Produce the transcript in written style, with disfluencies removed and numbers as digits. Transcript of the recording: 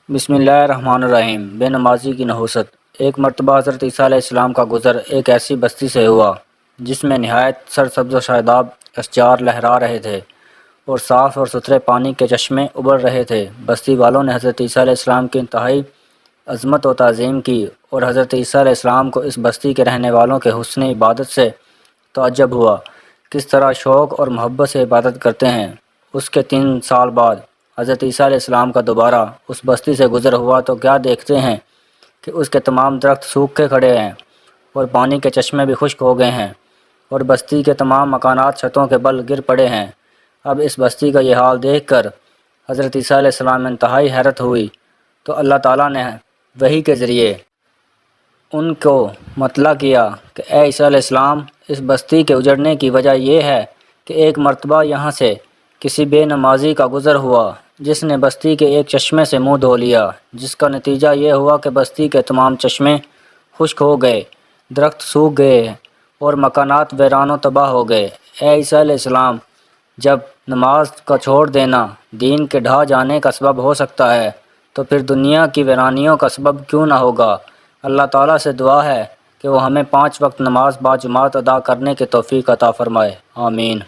بسم اللہ الرحمن الرحیم۔ بے نمازی کی نحوست۔ ایک مرتبہ حضرت عیسیٰ علیہ السلام کا گزر ایک ایسی بستی سے ہوا جس میں نہایت سرسبز و شاداب اشجار لہرا رہے تھے اور صاف اور ستھرے پانی کے چشمے ابل رہے تھے۔ بستی والوں نے حضرت عیسیٰ علیہ السلام کی انتہائی عظمت و تعظیم کی اور حضرت عیسیٰ علیہ السلام کو اس بستی کے رہنے والوں کے حسن عبادت سے تعجب ہوا، کس طرح شوق اور محبت سے عبادت کرتے ہیں۔ اس کے 3 سال بعد حضرت عیسیٰ علیہ السلام کا دوبارہ اس بستی سے گزر ہوا تو کیا دیکھتے ہیں کہ اس کے تمام درخت سوکھ کے کھڑے ہیں اور پانی کے چشمے بھی خشک ہو گئے ہیں اور بستی کے تمام مکانات چھتوں کے بل گر پڑے ہیں۔ اب اس بستی کا یہ حال دیکھ کر حضرت عیسیٰ علیہ السلام میں انتہائی حیرت ہوئی، تو اللہ تعالیٰ نے وحی کے ذریعے ان کو مطلع کیا کہ اے عیسیٰ علیہ السلام، اس بستی کے اجڑنے کی وجہ یہ ہے کہ ایک مرتبہ یہاں سے کسی بے نمازی کا گزر ہوا جس نے بستی کے ایک چشمے سے منہ دھو لیا، جس کا نتیجہ یہ ہوا کہ بستی کے تمام چشمے خشک ہو گئے، درخت سوکھ گئے اور مکانات ویران و تباہ ہو گئے۔ اے عیسیٰ علیہ السلام، جب نماز کا چھوڑ دینا دین کے ڈھا جانے کا سبب ہو سکتا ہے تو پھر دنیا کی ویرانیوں کا سبب کیوں نہ ہوگا۔ اللہ تعالیٰ سے دعا ہے کہ وہ ہمیں 5 وقت نماز باجماعت ادا کرنے کی توفیق عطا فرمائے، آمین۔